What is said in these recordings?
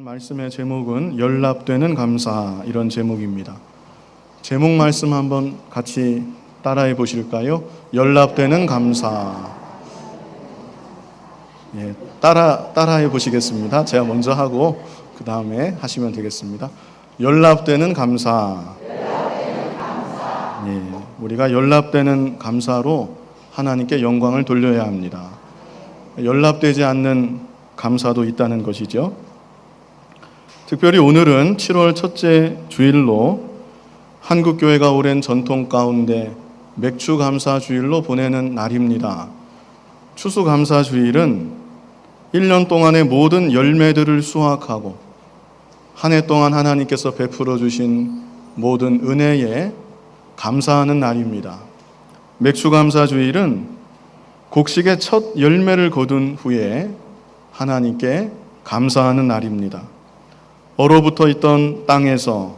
말씀의 제목은 연락되는 감사, 이런 제목입니다. 제목 말씀 한번 같이 따라해 보실까요? 연락되는 감사. 따라해 보시겠습니다. 제가 먼저 하고 그 다음에 하시면 되겠습니다. 연락되는 감사. 우리가 연락되는 감사로 하나님께 영광을 돌려야 합니다. 연락되지 않는 감사도 있다는 것이죠. 특별히 오늘은 7월 첫째 주일로 한국교회가 오랜 전통 가운데 맥주감사주일로 보내는 날입니다. 추수감사주일은 1년 동안의 모든 열매들을 수확하고 한 해 동안 하나님께서 베풀어 주신 모든 은혜에 감사하는 날입니다. 맥주감사주일은 곡식의 첫 열매를 거둔 후에 하나님께 감사하는 날입니다. 얼어붙어 있던 땅에서,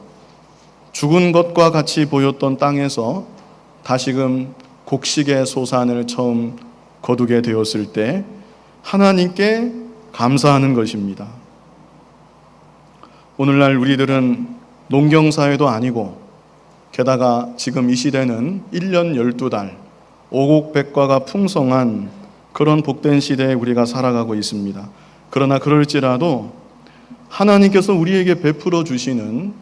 죽은 것과 같이 보였던 땅에서 다시금 곡식의 소산을 처음 거두게 되었을 때 하나님께 감사하는 것입니다. 오늘날 우리들은 농경사회도 아니고 게다가 지금 이 시대는 1년 12달 오곡백과가 풍성한 그런 복된 시대에 우리가 살아가고 있습니다. 그러나 그럴지라도 하나님께서 우리에게 베풀어 주시는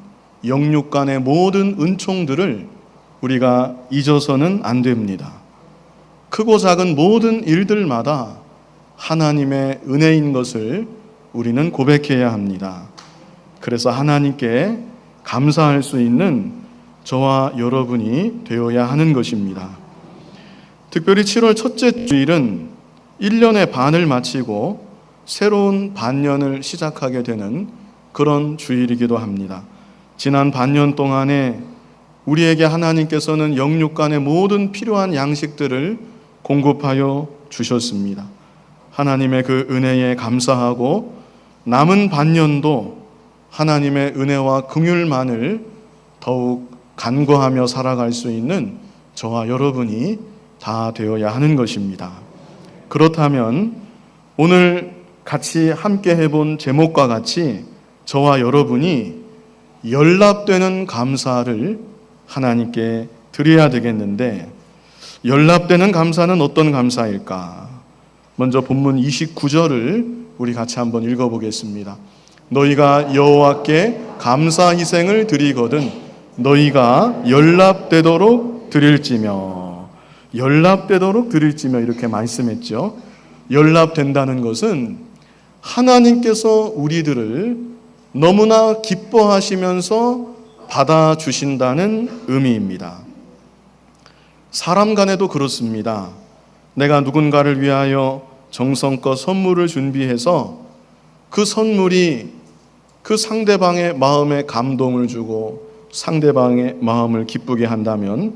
영육간의 모든 은총들을 우리가 잊어서는 안 됩니다. 크고 작은 모든 일들마다 하나님의 은혜인 것을 우리는 고백해야 합니다. 그래서 하나님께 감사할 수 있는 저와 여러분이 되어야 하는 것입니다. 특별히 7월 첫째 주일은 1년의 반을 마치고 새로운 반년을 시작하게 되는 그런 주일이기도 합니다. 지난 반년 동안에 우리에게 하나님께서는 영육간의 모든 필요한 양식들을 공급하여 주셨습니다. 하나님의 그 은혜에 감사하고 남은 반년도 하나님의 은혜와 긍휼만을 더욱 간구하며 살아갈 수 있는 저와 여러분이 다 되어야 하는 것입니다. 그렇다면 오늘 같이 함께 해본 제목과 같이 저와 여러분이 연락되는 감사를 하나님께 드려야 되겠는데, 연락되는 감사는 어떤 감사일까? 먼저 본문 29절을 우리 같이 한번 읽어보겠습니다. 너희가 여호와께 감사 희생을 드리거든 너희가 연락되도록 드릴지며, 연락되도록 드릴지며 이렇게 말씀했죠. 연락된다는 것은 하나님께서 우리들을 너무나 기뻐하시면서 받아주신다는 의미입니다. 사람 간에도 그렇습니다. 내가 누군가를 위하여 정성껏 선물을 준비해서 그 선물이 그 상대방의 마음에 감동을 주고 상대방의 마음을 기쁘게 한다면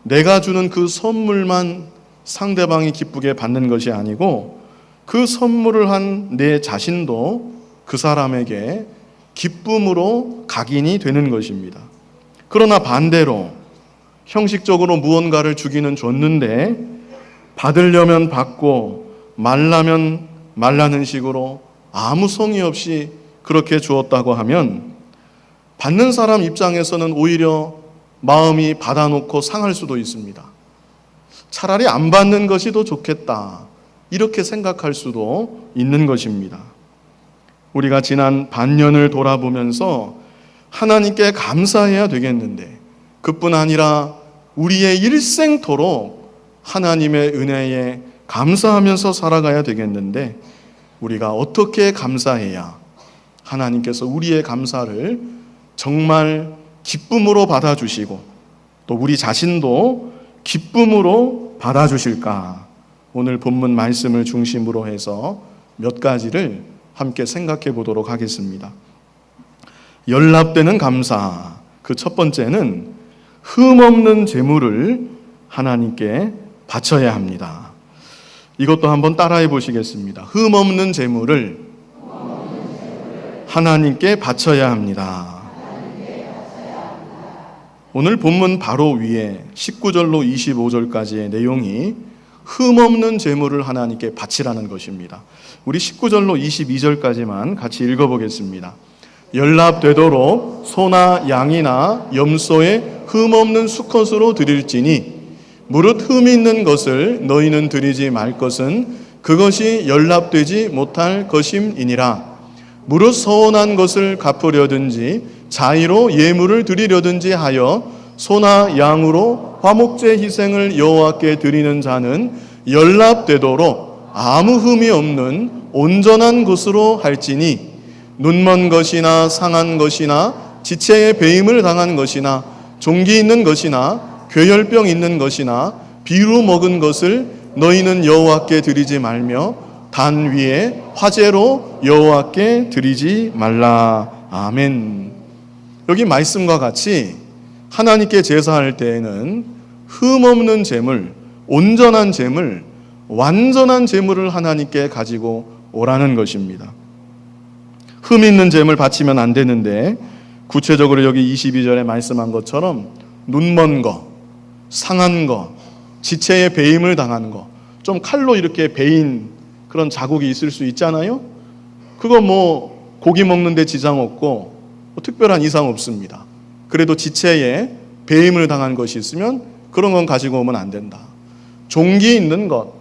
내가 주는 그 선물만 상대방이 기쁘게 받는 것이 아니고 그 선물을 한 내 자신도 그 사람에게 기쁨으로 각인이 되는 것입니다. 그러나 반대로 형식적으로 무언가를 주기는 줬는데 받으려면 받고 말라면 말라는 식으로 아무 성의 없이 그렇게 주었다고 하면 받는 사람 입장에서는 오히려 마음이 받아놓고 상할 수도 있습니다. 차라리 안 받는 것이 더 좋겠다, 이렇게 생각할 수도 있는 것입니다. 우리가 지난 반년을 돌아보면서 하나님께 감사해야 되겠는데, 그뿐 아니라 우리의 일생토록 하나님의 은혜에 감사하면서 살아가야 되겠는데, 우리가 어떻게 감사해야 하나님께서 우리의 감사를 정말 기쁨으로 받아주시고 또 우리 자신도 기쁨으로 받아주실까? 오늘 본문 말씀을 중심으로 해서 몇 가지를 함께 생각해 보도록 하겠습니다. 연락되는 감사, 그 첫 번째는 흠없는 제물을 하나님께 바쳐야 합니다. 이것도 한번 따라해 보시겠습니다. 흠없는 제물을 하나님께 바쳐야 합니다. 오늘 본문 바로 위에 19절로 25절까지의 내용이 흠없는 제물을 하나님께 바치라는 것입니다. 우리 19절로 22절까지만 같이 읽어보겠습니다. 연락되도록 소나 양이나 염소의 흠없는 수컷으로 드릴지니 무릇 흠이 있는 것을 너희는 드리지 말 것은 그것이 연락되지 못할 것임이니라. 무릇 서원한 것을 갚으려든지 자의로 예물을 드리려든지 하여 소나 양으로 화목제 희생을 여호와께 드리는 자는 연락되도록 아무 흠이 없는 온전한 것으로 할지니 눈먼 것이나 상한 것이나 지체에 배임을 당한 것이나 종기 있는 것이나 괴혈병 있는 것이나 비루 먹은 것을 너희는 여호와께 드리지 말며 단 위에 화제로 여호와께 드리지 말라. 아멘. 여기 말씀과 같이 하나님께 제사할 때에는 흠없는 제물, 온전한 제물, 완전한 제물을 하나님께 가지고 오라는 것입니다. 흠 있는 제물 바치면 안 되는데 구체적으로 여기 22절에 말씀한 것처럼 눈먼 거, 상한 거, 지체에 배임을 당한 거, 좀 칼로 이렇게 베인 그런 자국이 있을 수 있잖아요. 그거 뭐 고기 먹는데 지장 없고 뭐 특별한 이상 없습니다. 그래도 지체에 배임을 당한 것이 있으면 그런 건 가지고 오면 안 된다. 종기 있는 것,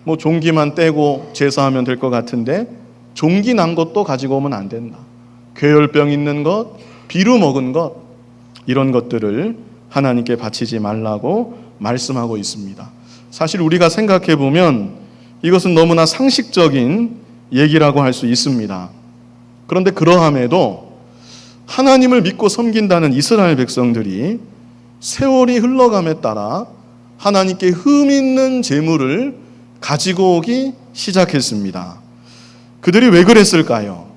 뭐 종기만 떼고 제사하면 될 것 같은데 종기 난 것도 가지고 오면 안 된다. 괴혈병 있는 것, 비루 먹은 것, 이런 것들을 하나님께 바치지 말라고 말씀하고 있습니다. 사실 우리가 생각해 보면 이것은 너무나 상식적인 얘기라고 할 수 있습니다. 그런데 그러함에도 하나님을 믿고 섬긴다는 이스라엘 백성들이 세월이 흘러감에 따라 하나님께 흠 있는 제물을 가지고 오기 시작했습니다. 그들이 왜 그랬을까요?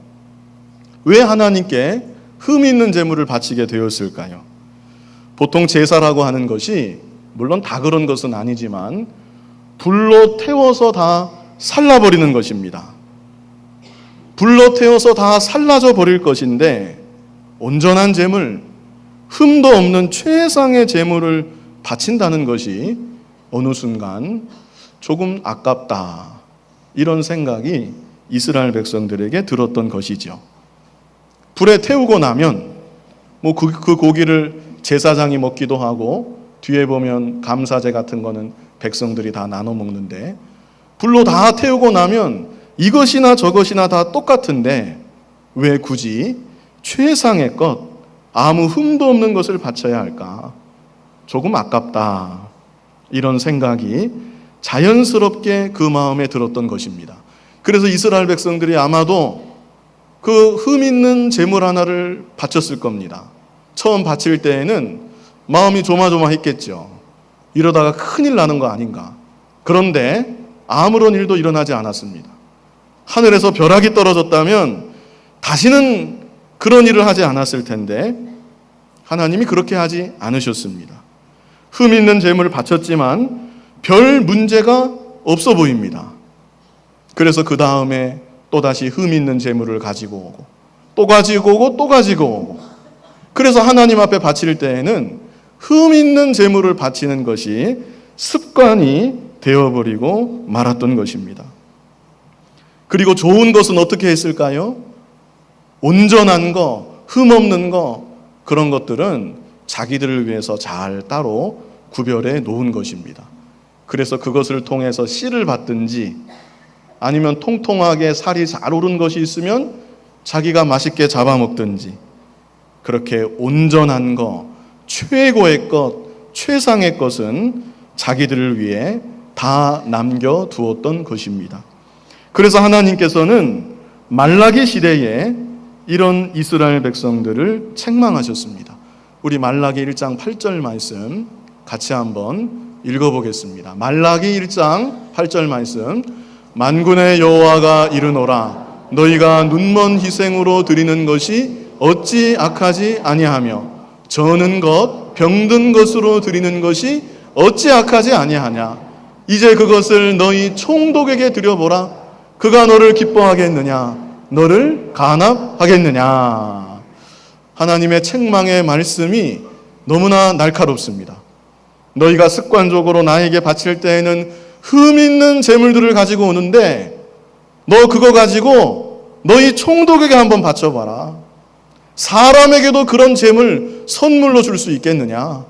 왜 하나님께 흠 있는 제물을 바치게 되었을까요? 보통 제사라고 하는 것이 물론 다 그런 것은 아니지만 불로 태워서 다 살라버리는 것입니다. 불로 태워서 다 살라져 버릴 것인데 온전한 제물, 흠도 없는 최상의 제물을 바친다는 것이 어느 순간 조금 아깝다, 이런 생각이 이스라엘 백성들에게 들었던 것이죠. 불에 태우고 나면 뭐 그 고기를 제사장이 먹기도 하고 뒤에 보면 감사제 같은 거는 백성들이 다 나눠 먹는데 불로 다 태우고 나면 이것이나 저것이나 다 똑같은데 왜 굳이 최상의 것, 아무 흠도 없는 것을 바쳐야 할까? 조금 아깝다, 이런 생각이 자연스럽게 그 마음에 들었던 것입니다. 그래서 이스라엘 백성들이 아마도 그 흠 있는 제물 하나를 바쳤을 겁니다. 처음 바칠 때에는 마음이 조마조마했겠죠. 이러다가 큰일 나는 거 아닌가. 그런데 아무런 일도 일어나지 않았습니다. 하늘에서 벼락이 떨어졌다면 다시는 그런 일을 하지 않았을 텐데 하나님이 그렇게 하지 않으셨습니다. 흠 있는 제물을 바쳤지만 별 문제가 없어 보입니다. 그래서 그 다음에 또다시 흠 있는 제물을 가지고 오고 또 가지고 오고 또 가지고 오고, 그래서 하나님 앞에 바칠 때에는 흠 있는 제물을 바치는 것이 습관이 되어버리고 말았던 것입니다. 그리고 좋은 것은 어떻게 했을까요? 온전한 거, 흠 없는 거, 그런 것들은 자기들을 위해서 잘 따로 구별해 놓은 것입니다. 그래서 그것을 통해서 씨를 받든지 아니면 통통하게 살이 잘 오른 것이 있으면 자기가 맛있게 잡아먹든지, 그렇게 온전한 것, 최고의 것, 최상의 것은 자기들을 위해 다 남겨두었던 것입니다. 그래서 하나님께서는 말라기 시대에 이런 이스라엘 백성들을 책망하셨습니다. 우리 말라기 1장 8절 말씀 같이 한번 읽어보겠습니다. 말라기 1장 8절 말씀. 만군의 여호와가 이르노라. 너희가 눈먼 희생으로 드리는 것이 어찌 악하지 아니하며 저는 것, 병든 것으로 드리는 것이 어찌 악하지 아니하냐. 이제 그것을 너희 총독에게 드려보라. 그가 너를 기뻐하겠느냐, 너를 간합하겠느냐. 하나님의 책망의 말씀이 너무나 날카롭습니다. 너희가 습관적으로 나에게 바칠 때에는 흠 있는 재물들을 가지고 오는데 너 그거 가지고 너희 총독에게 한번 바쳐봐라. 사람에게도 그런 재물 선물로 줄 수 있겠느냐?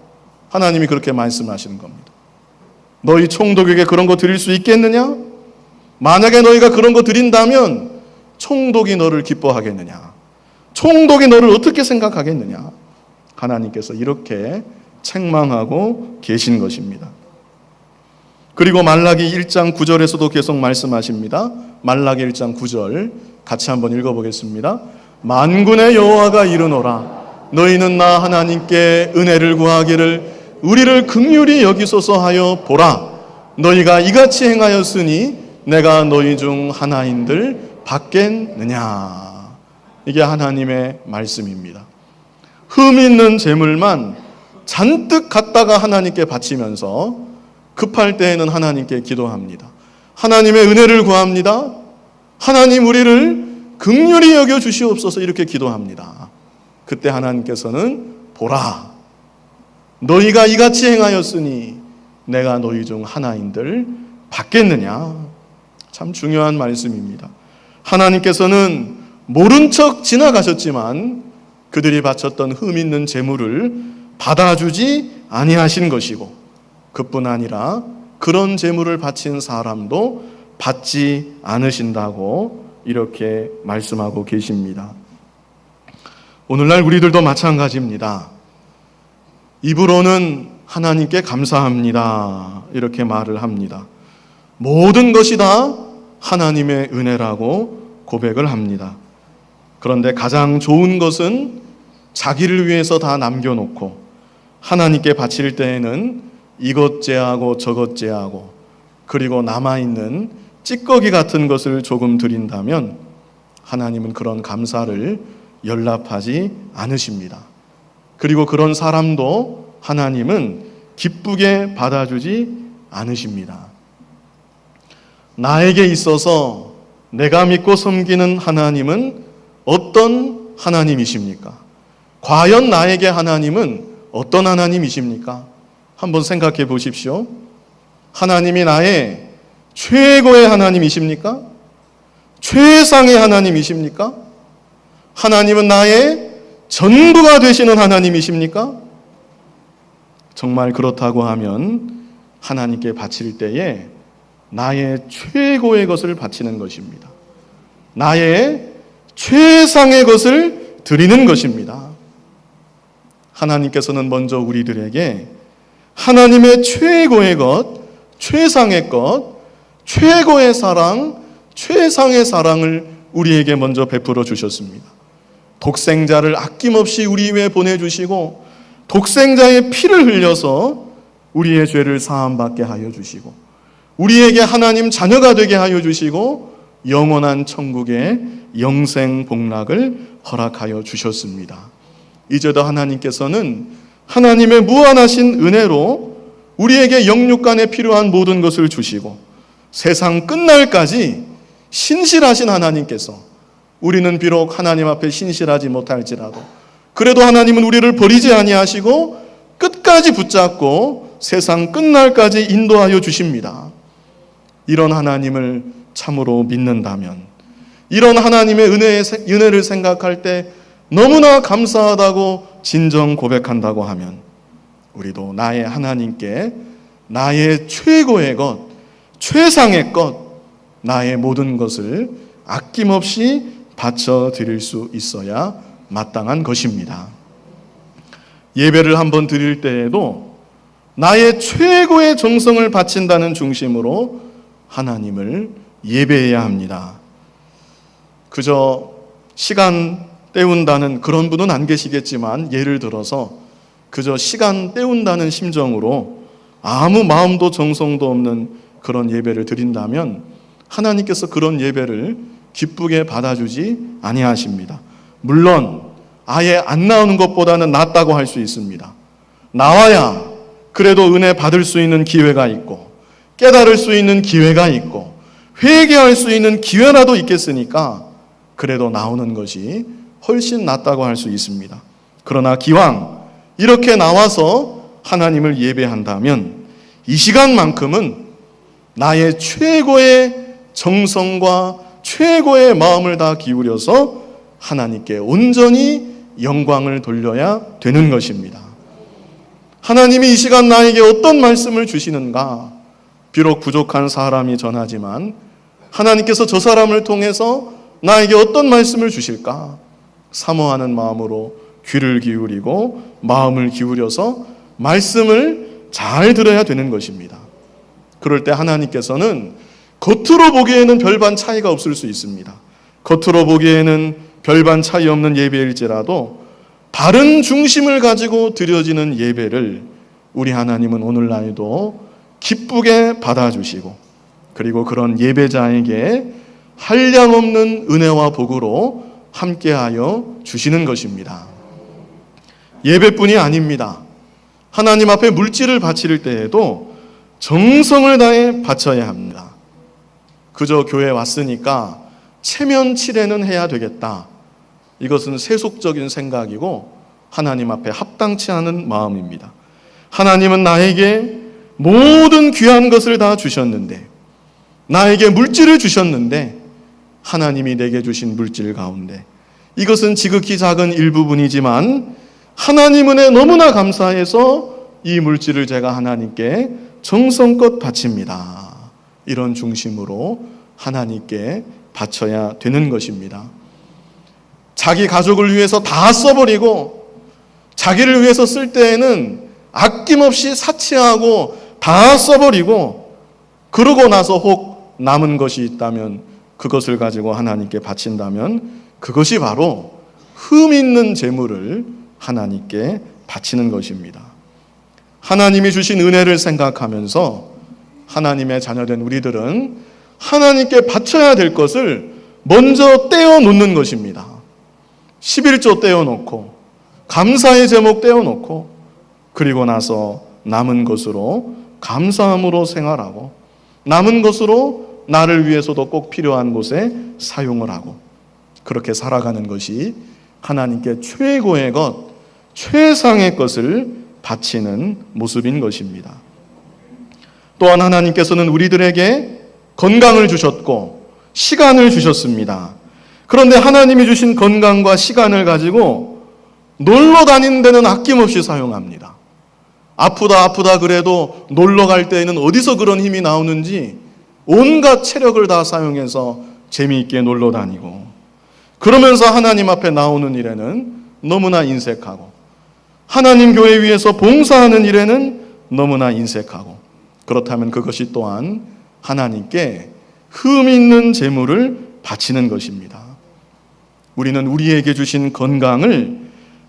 하나님이 그렇게 말씀하시는 겁니다. 너희 총독에게 그런 거 드릴 수 있겠느냐? 만약에 너희가 그런 거 드린다면 총독이 너를 기뻐하겠느냐? 총독이 너를 어떻게 생각하겠느냐? 하나님께서 이렇게 책망하고 계신 것입니다. 그리고 말라기 1장 9절에서도 계속 말씀하십니다. 말라기 1장 9절 같이 한번 읽어보겠습니다. 만군의 여호와가 이르노라. 너희는 나 하나님께 은혜를 구하기를 우리를 긍휼히 여기소서 하여 보라. 너희가 이같이 행하였으니 내가 너희 중 하나인들 받겠느냐. 이게 하나님의 말씀입니다. 흠 있는 재물만 잔뜩 갖다가 하나님께 바치면서 급할 때에는 하나님께 기도합니다. 하나님의 은혜를 구합니다. 하나님 우리를 긍휼히 여겨 주시옵소서 이렇게 기도합니다. 그때 하나님께서는 보라. 너희가 이같이 행하였으니 내가 너희 중 하나인들 받겠느냐. 참 중요한 말씀입니다. 하나님께서는 모른 척 지나가셨지만 그들이 바쳤던 흠 있는 재물을 받아주지 아니하신 것이고 그뿐 아니라 그런 재물을 바친 사람도 받지 않으신다고 이렇게 말씀하고 계십니다. 오늘날 우리들도 마찬가지입니다. 입으로는 하나님께 감사합니다 이렇게 말을 합니다. 모든 것이 다 하나님의 은혜라고 고백을 합니다. 그런데 가장 좋은 것은 자기를 위해서 다 남겨놓고 하나님께 바칠 때에는 이것 제하고 저것 제하고 그리고 남아있는 찌꺼기 같은 것을 조금 드린다면 하나님은 그런 감사를 연락하지 않으십니다. 그리고 그런 사람도 하나님은 기쁘게 받아주지 않으십니다. 나에게 있어서 내가 믿고 섬기는 하나님은 어떤 하나님이십니까? 과연 나에게 하나님은 어떤 하나님이십니까? 한번 생각해 보십시오. 하나님이 나의 최고의 하나님이십니까? 최상의 하나님이십니까? 하나님은 나의 전부가 되시는 하나님이십니까? 정말 그렇다고 하면 하나님께 바칠 때에 나의 최고의 것을 바치는 것입니다. 나의 최상의 것을 드리는 것입니다. 하나님께서는 먼저 우리들에게 하나님의 최고의 것, 최상의 것, 최고의 사랑, 최상의 사랑을 우리에게 먼저 베풀어 주셨습니다. 독생자를 아낌없이 우리 위에 보내주시고 독생자의 피를 흘려서 우리의 죄를 사함받게 하여 주시고 우리에게 하나님 자녀가 되게 하여 주시고 영원한 천국의 영생 복락을 허락하여 주셨습니다. 이제도 하나님께서는 하나님의 무한하신 은혜로 우리에게 영육간에 필요한 모든 것을 주시고 세상 끝날까지 신실하신 하나님께서 우리는 비록 하나님 앞에 신실하지 못할지라도 그래도 하나님은 우리를 버리지 아니하시고 끝까지 붙잡고 세상 끝날까지 인도하여 주십니다. 이런 하나님을 참으로 믿는다면 이런 하나님의 은혜를 생각할 때 너무나 감사하다고 진정 고백한다고 하면 우리도 나의 하나님께 나의 최고의 것, 최상의 것, 나의 모든 것을 아낌없이 바쳐 드릴 수 있어야 마땅한 것입니다. 예배를 한번 드릴 때에도 나의 최고의 정성을 바친다는 중심으로 하나님을 예배해야 합니다. 그저 시간 때운다는 그런 분은 안 계시겠지만 예를 들어서 그저 시간 때운다는 심정으로 아무 마음도 정성도 없는 그런 예배를 드린다면 하나님께서 그런 예배를 기쁘게 받아주지 아니하십니다. 물론 아예 안 나오는 것보다는 낫다고 할 수 있습니다. 나와야 그래도 은혜 받을 수 있는 기회가 있고 깨달을 수 있는 기회가 있고 회개할 수 있는 기회라도 있겠으니까 그래도 나오는 것이 훨씬 낫다고 할 수 있습니다. 그러나 기왕 이렇게 나와서 하나님을 예배한다면 이 시간만큼은 나의 최고의 정성과 최고의 마음을 다 기울여서 하나님께 온전히 영광을 돌려야 되는 것입니다. 하나님이 이 시간 나에게 어떤 말씀을 주시는가? 비록 부족한 사람이 전하지만 하나님께서 저 사람을 통해서 나에게 어떤 말씀을 주실까? 사모하는 마음으로 귀를 기울이고 마음을 기울여서 말씀을 잘 들어야 되는 것입니다. 그럴 때 하나님께서는 겉으로 보기에는 별반 차이가 없을 수 있습니다. 겉으로 보기에는 별반 차이 없는 예배일지라도 바른 중심을 가지고 드려지는 예배를 우리 하나님은 오늘날에도 기쁘게 받아주시고, 그리고 그런 예배자에게 한량없는 은혜와 복으로 함께하여 주시는 것입니다. 예배뿐이 아닙니다. 하나님 앞에 물질을 바칠 때에도 정성을 다해 바쳐야 합니다. 그저 교회 왔으니까 체면 칠해는 해야 되겠다. 이것은 세속적인 생각이고 하나님 앞에 합당치 않은 마음입니다. 하나님은 나에게 모든 귀한 것을 다 주셨는데, 나에게 물질을 주셨는데, 하나님이 내게 주신 물질 가운데 이것은 지극히 작은 일부분이지만 하나님 은혜 너무나 감사해서 이 물질을 제가 하나님께 정성껏 바칩니다. 이런 중심으로 하나님께 바쳐야 되는 것입니다. 자기 가족을 위해서 다 써버리고 자기를 위해서 쓸 때에는 아낌없이 사치하고 다 써버리고, 그러고 나서 혹 남은 것이 있다면 그것을 가지고 하나님께 바친다면 그것이 바로 흠 있는 재물을 하나님께 바치는 것입니다. 하나님이 주신 은혜를 생각하면서 하나님의 자녀된 우리들은 하나님께 바쳐야 될 것을 먼저 떼어놓는 것입니다. 11조 떼어놓고 감사의 제목 떼어놓고, 그리고 나서 남은 것으로 감사함으로 생활하고 남은 것으로 나를 위해서도 꼭 필요한 곳에 사용을 하고, 그렇게 살아가는 것이 하나님께 최고의 것, 최상의 것을 바치는 모습인 것입니다. 또한 하나님께서는 우리들에게 건강을 주셨고 시간을 주셨습니다. 그런데 하나님이 주신 건강과 시간을 가지고 놀러 다니는 데는 아낌없이 사용합니다. 아프다 그래도 놀러 갈 때에는 어디서 그런 힘이 나오는지 온갖 체력을 다 사용해서 재미있게 놀러 다니고, 그러면서 하나님 앞에 나오는 일에는 너무나 인색하고, 하나님 교회 위에서 봉사하는 일에는 너무나 인색하고, 그렇다면 그것이 또한 하나님께 흠 있는 재물을 바치는 것입니다. 우리는 우리에게 주신 건강을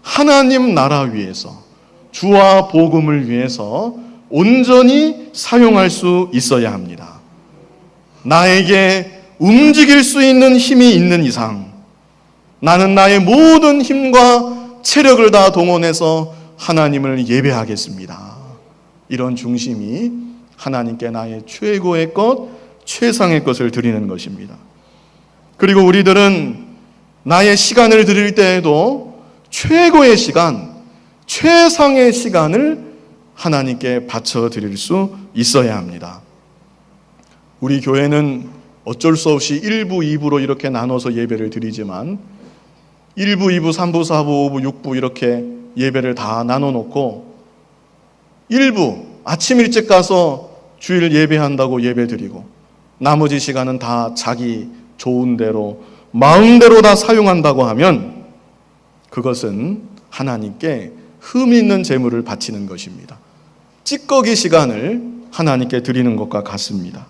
하나님 나라 위해서, 주와 복음을 위해서 온전히 사용할 수 있어야 합니다. 나에게 움직일 수 있는 힘이 있는 이상 나는 나의 모든 힘과 체력을 다 동원해서 하나님을 예배하겠습니다. 이런 중심이 하나님께 나의 최고의 것, 최상의 것을 드리는 것입니다. 그리고 우리들은 나의 시간을 드릴 때에도 최고의 시간, 최상의 시간을 하나님께 바쳐 드릴 수 있어야 합니다. 우리 교회는 어쩔 수 없이 1부, 2부로 이렇게 나눠서 예배를 드리지만 1부, 2부, 3부, 4부, 5부, 6부 이렇게 예배를 다 나눠놓고 1부 아침 일찍 가서 주일 예배한다고 예배 드리고 나머지 시간은 다 자기 좋은 대로 마음대로 다 사용한다고 하면 그것은 하나님께 흠 있는 재물을 바치는 것입니다. 찌꺼기 시간을 하나님께 드리는 것과 같습니다.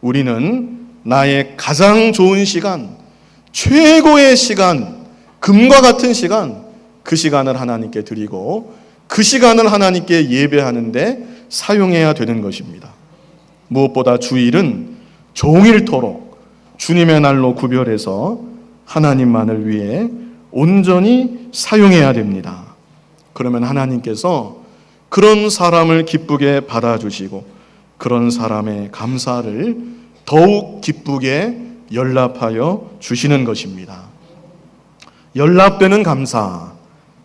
우리는 나의 가장 좋은 시간, 최고의 시간, 금과 같은 시간, 그 시간을 하나님께 드리고 그 시간을 하나님께 예배하는데 사용해야 되는 것입니다. 무엇보다 주일은 종일토록 주님의 날로 구별해서 하나님만을 위해 온전히 사용해야 됩니다. 그러면 하나님께서 그런 사람을 기쁘게 받아주시고 그런 사람의 감사를 더욱 기쁘게 연락하여 주시는 것입니다. 연락되는 감사,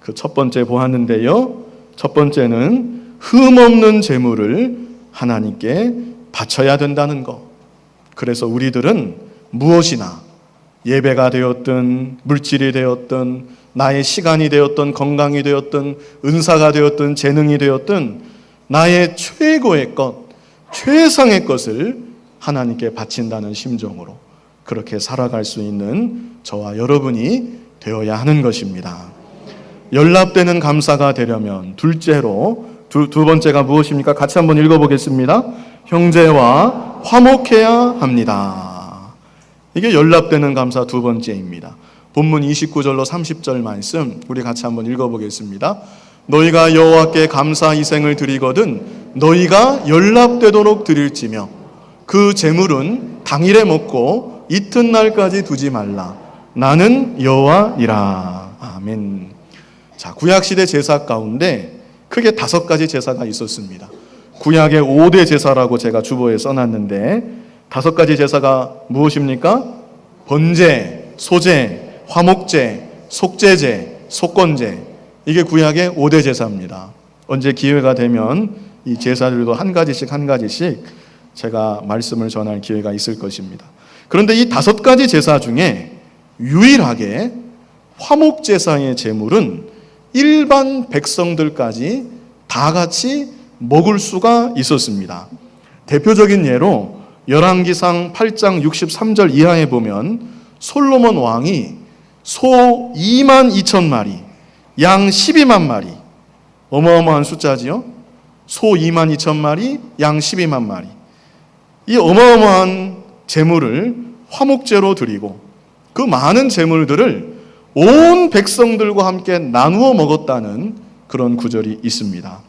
그 첫 번째 보았는데요. 첫 번째는 흠없는 재물을 하나님께 바쳐야 된다는 것. 그래서 우리들은 무엇이나 예배가 되었든 물질이 되었든 나의 시간이 되었든 건강이 되었든 은사가 되었든 재능이 되었든 나의 최고의 것, 최상의 것을 하나님께 바친다는 심정으로 그렇게 살아갈 수 있는 저와 여러분이 되어야 하는 것입니다. 연락되는 감사가 되려면 둘째로 두 번째가 무엇입니까? 같이 한번 읽어보겠습니다. 형제와 화목해야 합니다. 이게 연락되는 감사 두 번째입니다. 본문 29절로 30절 말씀 우리 같이 한번 읽어보겠습니다. 너희가 여호와께 감사 이생을 드리거든 너희가 연락되도록 드릴지며 그 제물은 당일에 먹고 이튿날까지 두지 말라. 나는 여호와니라. 아멘. 자, 구약시대 제사 가운데 크게 5가지 제사가 있었습니다. 구약의 5대 제사라고 제가 주보에 써놨는데 5가지 제사가 무엇입니까? 번제, 소제, 화목제, 속죄제, 속건제. 이게 구약의 5대 제사입니다. 언제 기회가 되면 이 제사들도 한 가지씩 제가 말씀을 전할 기회가 있을 것입니다. 그런데 이 5가지 제사 중에 유일하게 화목제사의 제물은 일반 백성들까지 다 같이 먹을 수가 있었습니다. 대표적인 예로 열왕기상 8장 63절 이하에 보면 솔로몬 왕이 소 2만 2천 마리, 양 12만 마리, 어마어마한 숫자지요. 소 2만 2천 마리, 양 12만 마리. 이 어마어마한 제물을 화목제로 드리고 그 많은 제물들을 온 백성들과 함께 나누어 먹었다는 그런 구절이 있습니다.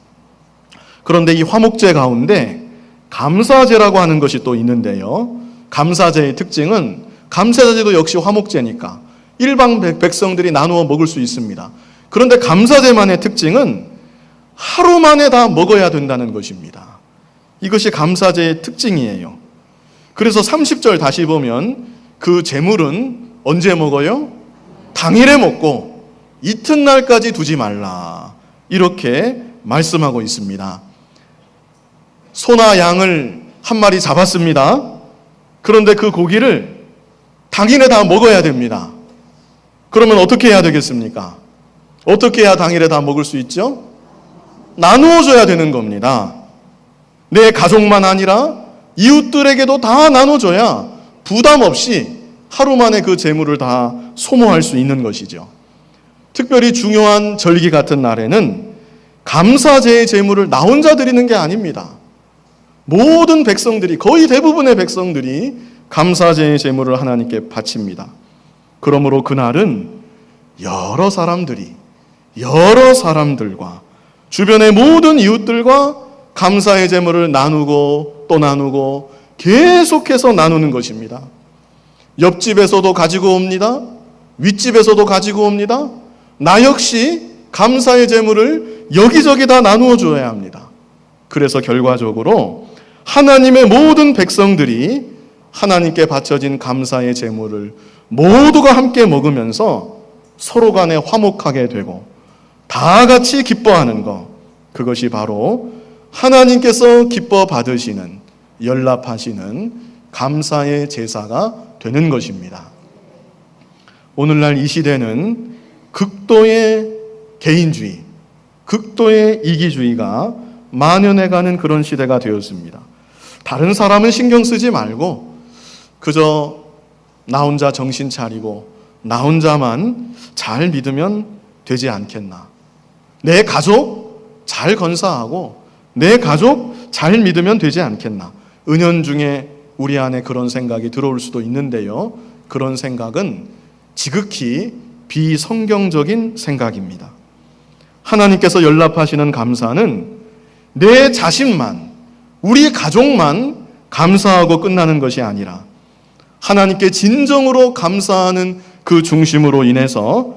그런데 이 화목제 가운데 감사제라고 하는 것이 또 있는데요. 감사제의 특징은 감사제도 역시 화목제니까 일반 백성들이 나누어 먹을 수 있습니다. 그런데 감사제만의 특징은 하루 만에 다 먹어야 된다는 것입니다. 이것이 감사제의 특징이에요. 그래서 30절 다시 보면 그 제물은 언제 먹어요? 당일에 먹고 이튿날까지 두지 말라. 이렇게 말씀하고 있습니다. 소나 양을 한 마리 잡았습니다. 그런데 그 고기를 당일에 다 먹어야 됩니다. 그러면 어떻게 해야 되겠습니까? 어떻게 해야 당일에 다 먹을 수 있죠? 나누어줘야 되는 겁니다. 내 가족만 아니라 이웃들에게도 다 나눠줘야 부담 없이 하루 만에 그 재물을 다 소모할 수 있는 것이죠. 특별히 중요한 절기 같은 날에는 감사제의 제물을 나 혼자 드리는 게 아닙니다. 모든 백성들이, 거의 대부분의 백성들이 감사제의 제물을 하나님께 바칩니다. 그러므로 그날은 여러 사람들과 주변의 모든 이웃들과 감사의 제물을 나누고 또 나누고 계속해서 나누는 것입니다. 옆집에서도 가지고 옵니다. 윗집에서도 가지고 옵니다. 나 역시 감사의 제물을 여기저기 다 나누어 줘야 합니다. 그래서 결과적으로 하나님의 모든 백성들이 하나님께 바쳐진 감사의 제물을 모두가 함께 먹으면서 서로 간에 화목하게 되고 다 같이 기뻐하는 것, 그것이 바로 하나님께서 기뻐 받으시는, 연락하시는 감사의 제사가 되는 것입니다. 오늘날 이 시대는 극도의 개인주의, 극도의 이기주의가 만연해가는 그런 시대가 되었습니다. 다른 사람은 신경 쓰지 말고 그저 나 혼자 정신 차리고 나 혼자만 잘 믿으면 되지 않겠나. 내 가족 잘 건사하고 내 가족 잘 믿으면 되지 않겠나. 은연중에 우리 안에 그런 생각이 들어올 수도 있는데요. 그런 생각은 지극히 비성경적인 생각입니다. 하나님께서 연락하시는 감사는 내 자신만, 우리 가족만 감사하고 끝나는 것이 아니라 하나님께 진정으로 감사하는 그 중심으로 인해서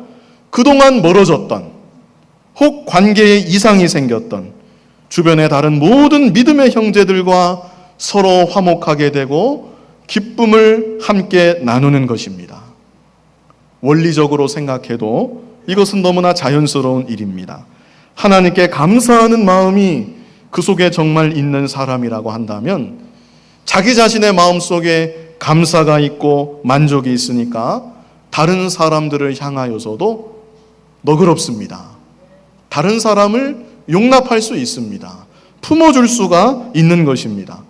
그동안 멀어졌던, 혹 관계에 이상이 생겼던 주변의 다른 모든 믿음의 형제들과 서로 화목하게 되고 기쁨을 함께 나누는 것입니다. 원리적으로 생각해도 이것은 너무나 자연스러운 일입니다. 하나님께 감사하는 마음이 그 속에 정말 있는 사람이라고 한다면 자기 자신의 마음속에 감사가 있고 만족이 있으니까 다른 사람들을 향하여서도 너그럽습니다. 다른 사람을 용납할 수 있습니다. 품어줄 수가 있는 것입니다.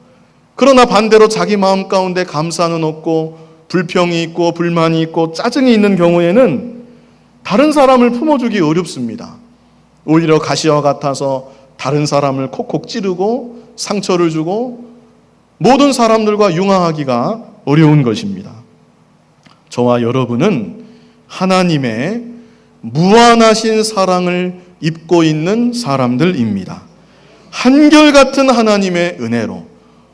그러나 반대로 자기 마음 가운데 감사는 없고 불평이 있고 불만이 있고 짜증이 있는 경우에는 다른 사람을 품어주기 어렵습니다. 오히려 가시와 같아서 다른 사람을 콕콕 찌르고 상처를 주고 모든 사람들과 융화하기가 어려운 것입니다. 저와 여러분은 하나님의 무한하신 사랑을 입고 있는 사람들입니다. 한결같은 하나님의 은혜로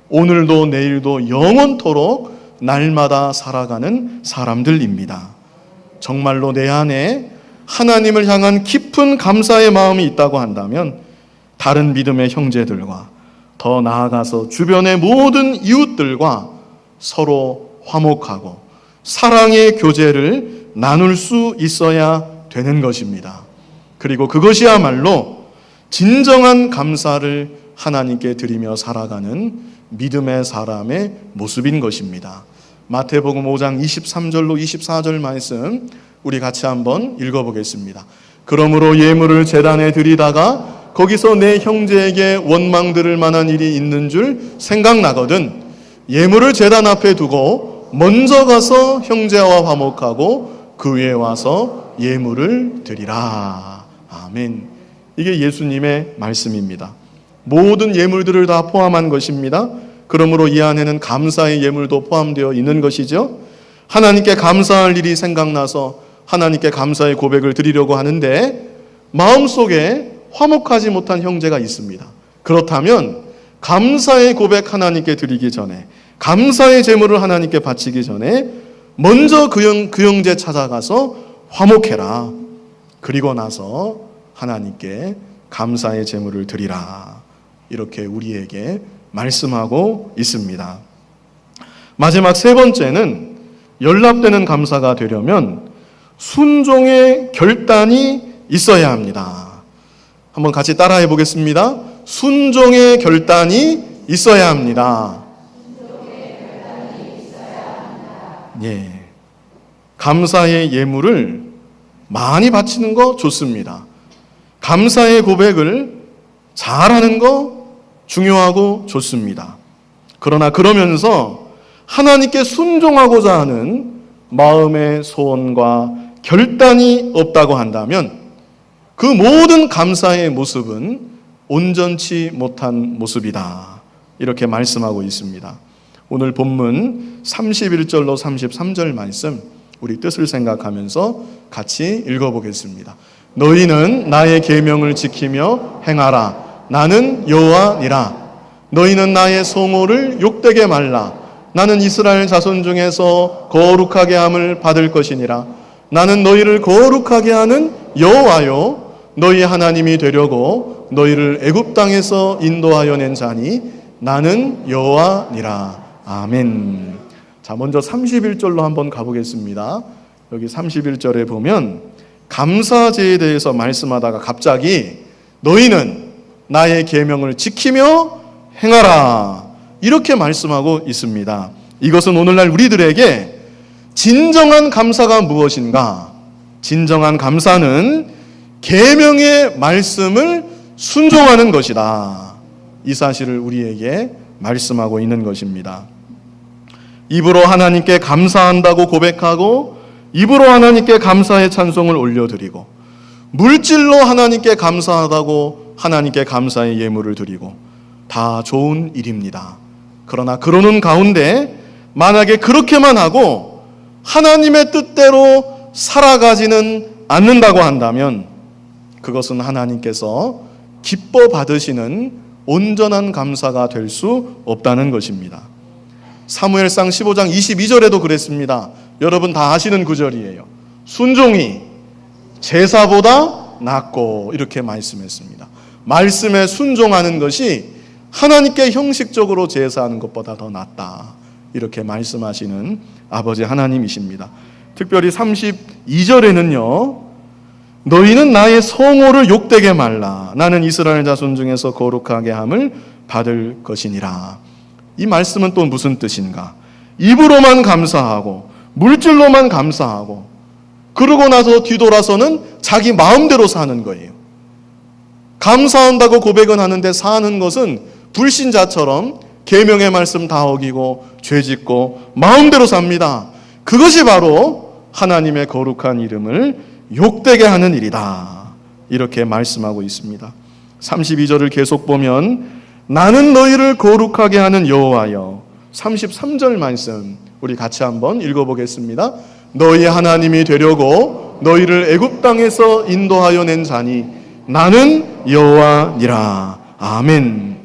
오늘도 내일도 영원토록 날마다 살아가는 사람들입니다. 정말로 내 안에 하나님을 향한 깊은 감사의 마음이 있다고 한다면 다른 믿음의 형제들과 더 나아가서 주변의 모든 이웃들과 서로 화목하고 사랑의 교제를 나눌 수 있어야 되는 것입니다. 그리고 그것이야말로 진정한 감사를 하나님께 드리며 살아가는 믿음의 사람의 모습인 것입니다. 마태복음 5장 23절로 24절 말씀 우리 같이 한번 읽어보겠습니다. 그러므로 예물을 제단에 드리다가 거기서 내 형제에게 원망 들을 만한 일이 있는 줄 생각나거든 예물을 제단 앞에 두고 먼저 가서 형제와 화목하고 그 위에 와서 예물을 드리라. 아멘. 이게 예수님의 말씀입니다. 모든 예물들을 다 포함한 것입니다. 그러므로 이 안에는 감사의 예물도 포함되어 있는 것이죠. 하나님께 감사할 일이 생각나서 하나님께 감사의 고백을 드리려고 하는데 마음속에 화목하지 못한 형제가 있습니다. 그렇다면 감사의 고백 하나님께 드리기 전에 감사의 제물을 하나님께 바치기 전에 먼저 그 형제 찾아가서 화목해라. 그리고 나서 하나님께 감사의 제물을 드리라. 이렇게 우리에게 말씀하고 있습니다. 마지막 세 번째는 연락되는 감사가 되려면 순종의 결단이 있어야 합니다. 한번 같이 따라해 보겠습니다. 순종의 결단이 있어야 합니다. 예. 감사의 예물을 많이 바치는 거 좋습니다. 감사의 고백을 잘하는 거 중요하고 좋습니다. 그러나 그러면서 하나님께 순종하고자 하는 마음의 소원과 결단이 없다고 한다면 그 모든 감사의 모습은 온전치 못한 모습이다. 이렇게 말씀하고 있습니다. 오늘 본문 31절로 33절 말씀 우리 뜻을 생각하면서 같이 읽어보겠습니다. 너희는 나의 계명을 지키며 행하라. 나는 여호와니라. 너희는 나의 성호를 욕되게 말라. 나는 이스라엘 자손 중에서 거룩하게 함을 받을 것이니라. 나는 너희를 거룩하게 하는 여호와요 너희 하나님이 되려고 너희를 애굽 땅에서 인도하여 낸 자니 나는 여호와니라. 아멘. 자, 먼저 31절로 한번 가보겠습니다. 여기 31절에 보면 감사제에 대해서 말씀하다가 갑자기 너희는 나의 계명을 지키며 행하라. 이렇게 말씀하고 있습니다. 이것은 오늘날 우리들에게 진정한 감사가 무엇인가? 진정한 감사는 계명의 말씀을 순종하는 것이다. 이 사실을 우리에게 말씀하고 있는 것입니다. 입으로 하나님께 감사한다고 고백하고 입으로 하나님께 감사의 찬송을 올려드리고 물질로 하나님께 감사하다고 하나님께 감사의 예물을 드리고 다 좋은 일입니다. 그러나 그러는 가운데 만약에 그렇게만 하고 하나님의 뜻대로 살아가지는 않는다고 한다면 그것은 하나님께서 기뻐 받으시는 온전한 감사가 될 수 없다는 것입니다. 사무엘상 15장 22절에도 그랬습니다. 여러분 다 아시는 구절이에요. 순종이 제사보다 낫고 이렇게 말씀했습니다. 말씀에 순종하는 것이 하나님께 형식적으로 제사하는 것보다 더 낫다. 이렇게 말씀하시는 아버지 하나님이십니다. 특별히 32절에는요. 너희는 나의 성호를 욕되게 말라. 나는 이스라엘 자손 중에서 거룩하게 함을 받을 것이니라. 이 말씀은 또 무슨 뜻인가? 입으로만 감사하고 물질로만 감사하고 그러고 나서 뒤돌아서는 자기 마음대로 사는 거예요. 감사한다고 고백은 하는데 사는 것은 불신자처럼 계명의 말씀 다 어기고 죄짓고 마음대로 삽니다. 그것이 바로 하나님의 거룩한 이름을 욕되게 하는 일이다. 이렇게 말씀하고 있습니다. 32절을 계속 보면 나는 너희를 거룩하게 하는 여호와여. 33절 말씀 우리 같이 한번 읽어보겠습니다. 너희 하나님이 되려고 너희를 애굽 땅에서 인도하여 낸 자니 나는 여호와니라. 아멘.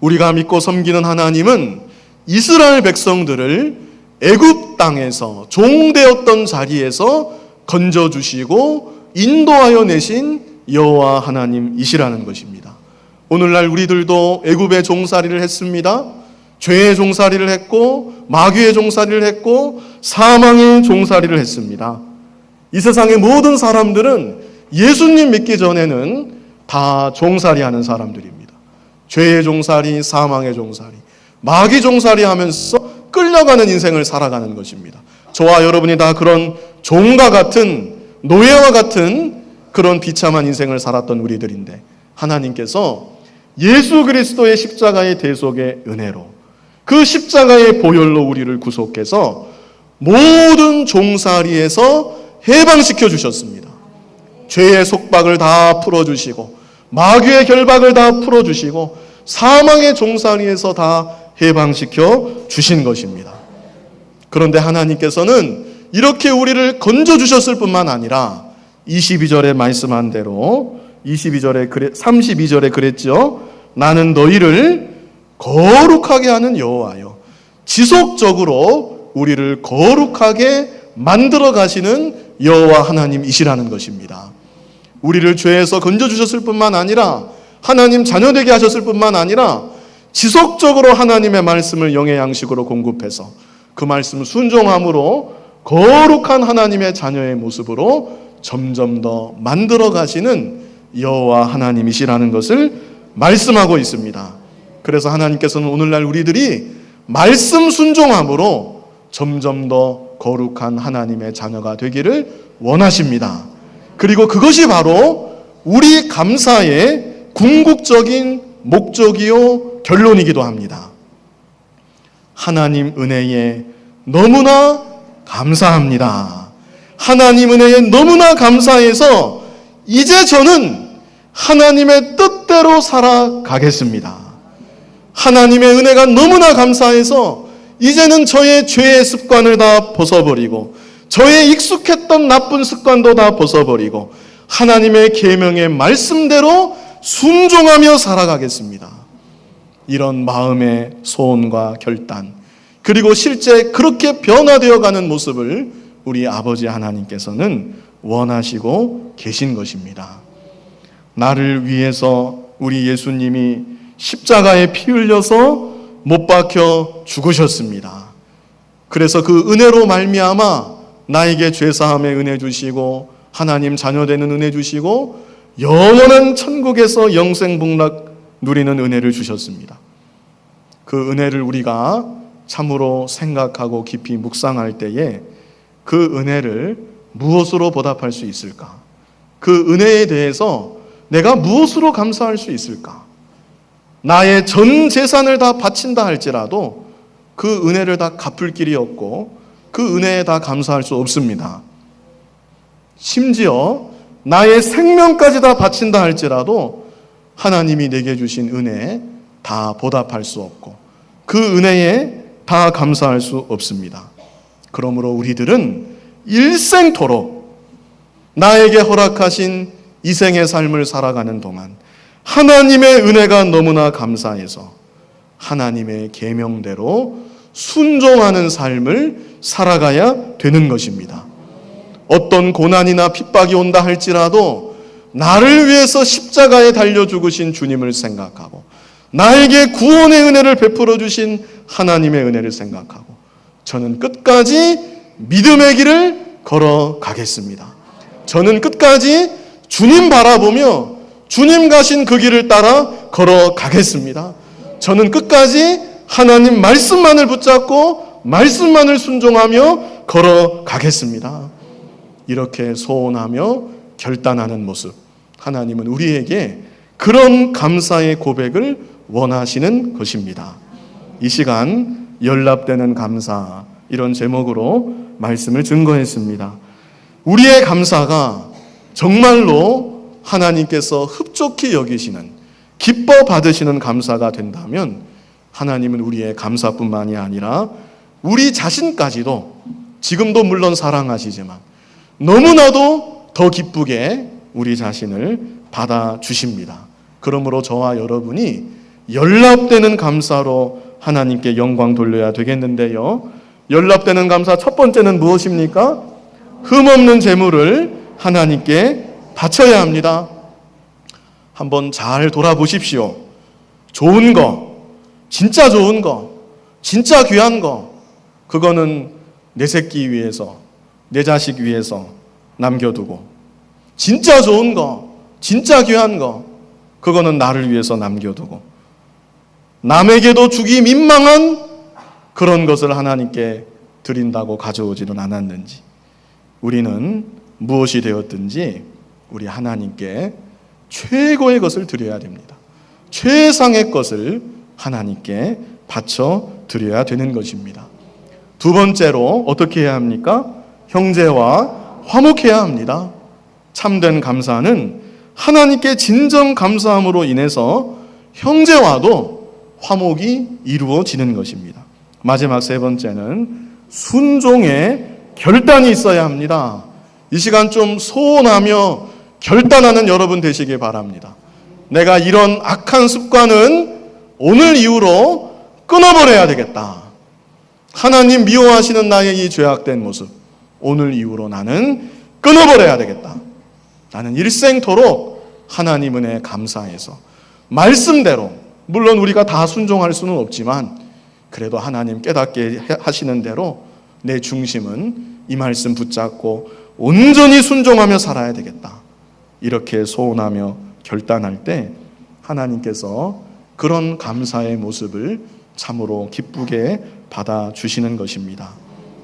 우리가 믿고 섬기는 하나님은 이스라엘 백성들을 애굽 땅에서 종되었던 자리에서 건져주시고 인도하여 내신 여호와 하나님이시라는 것입니다. 오늘날 우리들도 애굽의 종살이를 했습니다. 죄의 종살이를 했고 마귀의 종살이를 했고 사망의 종살이를 했습니다. 이 세상의 모든 사람들은 예수님 믿기 전에는 다 종살이 하는 사람들입니다. 죄의 종살이, 사망의 종살이, 마귀 종살이 하면서 끌려가는 인생을 살아가는 것입니다. 저와 여러분이 다 그런 종과 같은, 노예와 같은 그런 비참한 인생을 살았던 우리들인데 하나님께서 예수 그리스도의 십자가의 대속의 은혜로 그 십자가의 보혈로 우리를 구속해서 모든 종살이에서 해방시켜 주셨습니다. 죄의 속박을 다 풀어주시고 마귀의 결박을 다 풀어주시고 사망의 종살이에서 다 해방시켜 주신 것입니다. 그런데 하나님께서는 이렇게 우리를 건져주셨을 뿐만 아니라 22절에 말씀한 대로 32절에 그랬죠. 나는 너희를 거룩하게 하는 여호와여. 지속적으로 우리를 거룩하게 만들어 가시는 여호와 하나님이시라는 것입니다. 우리를 죄에서 건져주셨을 뿐만 아니라 하나님 자녀되게 하셨을 뿐만 아니라 지속적으로 하나님의 말씀을 영의 양식으로 공급해서 그 말씀 순종함으로 거룩한 하나님의 자녀의 모습으로 점점 더 만들어 가시는 여호와 하나님이시라는 것을 말씀하고 있습니다. 그래서 하나님께서는 오늘날 우리들이 말씀 순종함으로 점점 더 거룩한 하나님의 자녀가 되기를 원하십니다. 그리고 그것이 바로 우리 감사의 궁극적인 목적이요 결론이기도 합니다. 하나님 은혜에 너무나 감사합니다. 하나님 은혜에 너무나 감사해서 이제 저는 하나님의 뜻대로 살아가겠습니다. 하나님의 은혜가 너무나 감사해서 이제는 저의 죄의 습관을 다 벗어버리고 저의 익숙했던 나쁜 습관도 다 벗어버리고 하나님의 계명의 말씀대로 순종하며 살아가겠습니다. 이런 마음의 소원과 결단, 그리고 실제 그렇게 변화되어 가는 모습을 우리 아버지 하나님께서는 원하시고 계신 것입니다. 나를 위해서 우리 예수님이 십자가에 피 흘려서 못 박혀 죽으셨습니다. 그래서 그 은혜로 말미암아 나에게 죄사함의 은혜 주시고 하나님 자녀 되는 은혜 주시고 영원한 천국에서 영생복락 누리는 은혜를 주셨습니다. 그 은혜를 우리가 참으로 생각하고 깊이 묵상할 때에 그 은혜를 무엇으로 보답할 수 있을까? 그 은혜에 대해서 내가 무엇으로 감사할 수 있을까? 나의 전 재산을 다 바친다 할지라도 그 은혜를 다 갚을 길이 없고 그 은혜에 다 감사할 수 없습니다. 심지어 나의 생명까지 다 바친다 할지라도 하나님이 내게 주신 은혜에 다 보답할 수 없고 그 은혜에 다 감사할 수 없습니다. 그러므로 우리들은 일생토록 나에게 허락하신 이 생의 삶을 살아가는 동안 하나님의 은혜가 너무나 감사해서 하나님의 계명대로 순종하는 삶을 살아가야 되는 것입니다. 어떤 고난이나 핍박이 온다 할지라도 나를 위해서 십자가에 달려 죽으신 주님을 생각하고 나에게 구원의 은혜를 베풀어 주신 하나님의 은혜를 생각하고 저는 끝까지 믿음의 길을 걸어가겠습니다. 저는 끝까지 주님 바라보며 주님 가신 그 길을 따라 걸어가겠습니다. 저는 끝까지 하나님 말씀만을 붙잡고 말씀만을 순종하며 걸어가겠습니다. 이렇게 소원하며 결단하는 모습, 하나님은 우리에게 그런 감사의 고백을 원하시는 것입니다. 이 시간 연락되는 감사, 이런 제목으로 말씀을 증거했습니다. 우리의 감사가 정말로 하나님께서 흡족히 여기시는, 기뻐 받으시는 감사가 된다면 하나님은 우리의 감사뿐만이 아니라 우리 자신까지도 지금도 물론 사랑하시지만 너무나도 더 기쁘게 우리 자신을 받아주십니다. 그러므로 저와 여러분이 연락되는 감사로 하나님께 영광 돌려야 되겠는데요. 연락되는 감사 첫 번째는 무엇입니까? 흠없는 재물을 하나님께 바쳐야 합니다. 한번 잘 돌아보십시오. 좋은 거, 진짜 좋은 거, 진짜 귀한 거, 그거는 내 새끼 위해서, 내 자식 위해서 남겨두고, 진짜 좋은 거, 진짜 귀한 거, 그거는 나를 위해서 남겨두고, 남에게도 주기 민망한 그런 것을 하나님께 드린다고 가져오지는 않았는지, 우리는 무엇이 되었든지 우리 하나님께 최고의 것을 드려야 됩니다. 최상의 것을 하나님께 바쳐 드려야 되는 것입니다. 두 번째로 어떻게 해야 합니까? 형제와 화목해야 합니다. 참된 감사는 하나님께 진정 감사함으로 인해서 형제와도 화목이 이루어지는 것입니다. 마지막 세 번째는 순종의 결단이 있어야 합니다. 이 시간 좀 소원하며 결단하는 여러분 되시길 바랍니다. 내가 이런 악한 습관은 오늘 이후로 끊어버려야 되겠다. 하나님 미워하시는 나의 이 죄악된 모습, 오늘 이후로 나는 끊어버려야 되겠다. 나는 일생토록 하나님 은혜에 감사해서 말씀대로, 물론 우리가 다 순종할 수는 없지만 그래도 하나님 깨닫게 하시는 대로 내 중심은 이 말씀 붙잡고 온전히 순종하며 살아야 되겠다. 이렇게 소원하며 결단할 때 하나님께서 그런 감사의 모습을 참으로 기쁘게 받아주시는 것입니다.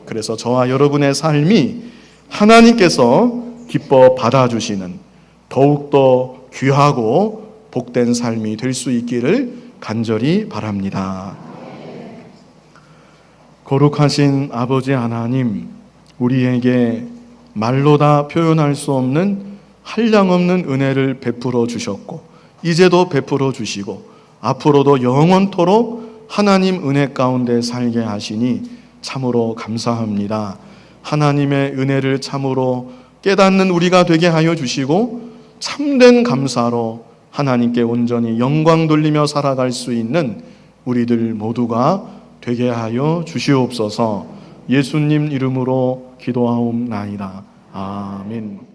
그래서 저와 여러분의 삶이 하나님께서 기뻐 받아주시는 더욱더 귀하고 복된 삶이 될 수 있기를 간절히 바랍니다. 거룩하신 아버지 하나님, 우리에게 말로 다 표현할 수 없는 한량없는 은혜를 베풀어 주셨고 이제도 베풀어 주시고 앞으로도 영원토록 하나님 은혜 가운데 살게 하시니 참으로 감사합니다. 하나님의 은혜를 참으로 깨닫는 우리가 되게 하여 주시고 참된 감사로 하나님께 온전히 영광 돌리며 살아갈 수 있는 우리들 모두가 되게 하여 주시옵소서. 예수님 이름으로 기도하옵나이다. 아멘.